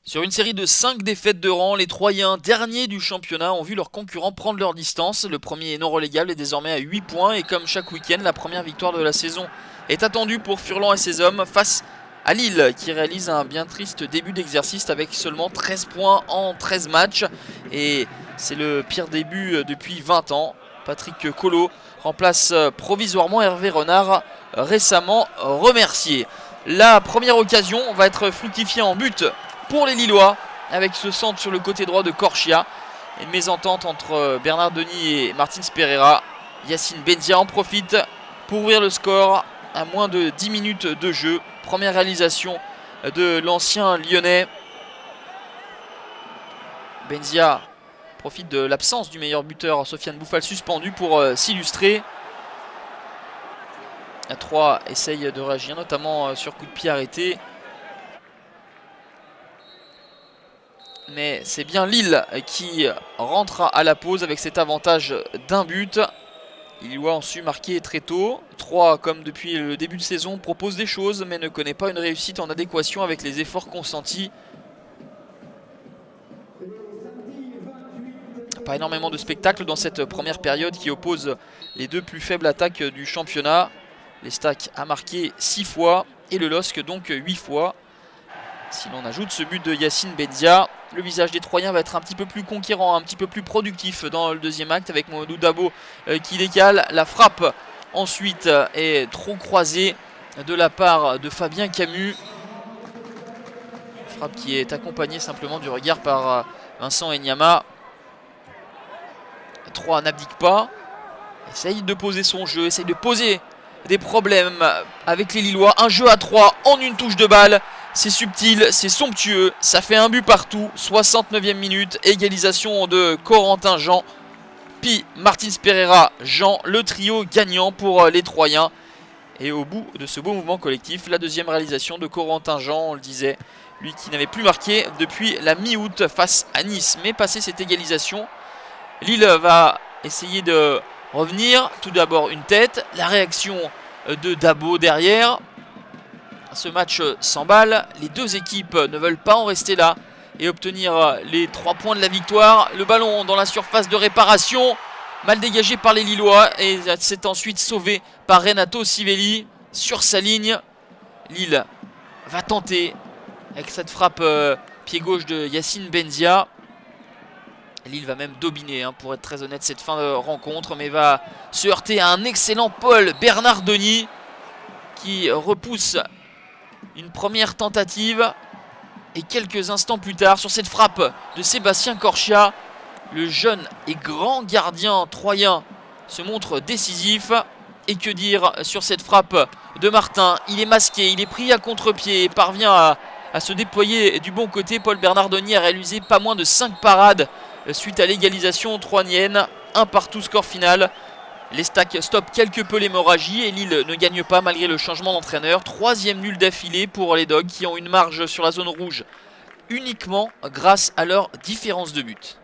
Sur une série de 5 défaites de rang, les Troyens, derniers du championnat, ont vu leurs concurrents prendre leur distance. Le premier non relégable est désormais à 8 points et comme chaque week-end, la première victoire de la saison est attendue pour Furlan et ses hommes face à Lille qui réalise un bien triste début d'exercice avec seulement 13 points en 13 matchs. Et c'est le pire début depuis 20 ans. Patrick Collot remplace provisoirement Hervé Renard, récemment remercié. La première occasion va être fructifiée en but pour les Lillois, avec ce centre sur le côté droit de Corchia. Une mésentente entre Bernard Denis et Martins Pereira. Yacine Benzia en profite pour ouvrir le score à moins de 10 minutes de jeu. Première réalisation de l'ancien lyonnais. Benzia profite de l'absence du meilleur buteur Sofiane Bouffal suspendu pour s'illustrer. La 3 essaye de réagir, notamment sur coup de pied arrêté. Mais c'est bien Lille qui rentre à la pause avec cet avantage d'un but. Les Lillois ont su marquer très tôt. 3, comme depuis le début de saison, propose des choses mais ne connaît pas une réussite en adéquation avec les efforts consentis. Pas énormément de spectacles dans cette première période qui oppose les deux plus faibles attaques du championnat. L'Estac a marqué 6 fois et le LOSC donc 8 fois. Si l'on ajoute ce but de Yacine Benzia, le visage des Troyens va être un petit peu plus conquérant, un petit peu plus productif dans le deuxième acte avec Mamadou Dabo qui décale. La frappe ensuite est trop croisée de la part de Fabien Camus. Frappe qui est accompagnée simplement du regard par Vincent Enyama. 3 n'abdique pas, essaye de poser son jeu, essaye de poser des problèmes avec les Lillois. Un jeu à 3 en une touche de balle. C'est subtil, c'est somptueux, ça fait un but partout, 69e minute, égalisation de Corentin Jean, puis Martins Pereira, Jean, le trio gagnant pour les Troyens. Et au bout de ce beau mouvement collectif, la deuxième réalisation de Corentin Jean, on le disait, lui qui n'avait plus marqué depuis la mi-août face à Nice. Mais passé cette égalisation, Lille va essayer de revenir, tout d'abord une tête, la réaction de Dabo derrière. Ce match s'emballe, les deux équipes ne veulent pas en rester là et obtenir les 3 points de la victoire. Le ballon dans la surface de réparation, mal dégagé par les Lillois et c'est ensuite sauvé par Renato Sivelli sur sa ligne. Lille va tenter avec cette frappe pied gauche de Yacine Benzia. Lille va même dominer, pour être très honnête, cette fin de rencontre, mais va se heurter à un excellent Paul Bernard Denis qui repousse une première tentative et quelques instants plus tard, sur cette frappe de Sébastien Corchia, le jeune et grand gardien troyen se montre décisif. Et que dire sur cette frappe de Martin? Il est masqué, il est pris à contre-pied et parvient à se déployer du bon côté. Paul Bernard Denis a réalisé pas moins de 5 parades suite à l'égalisation troyenne. 1 partout, score final. L'Estac stoppe quelque peu l'hémorragie et Lille ne gagne pas malgré le changement d'entraîneur. 3e nul d'affilée pour les Dogs qui ont une marge sur la zone rouge uniquement grâce à leur différence de but.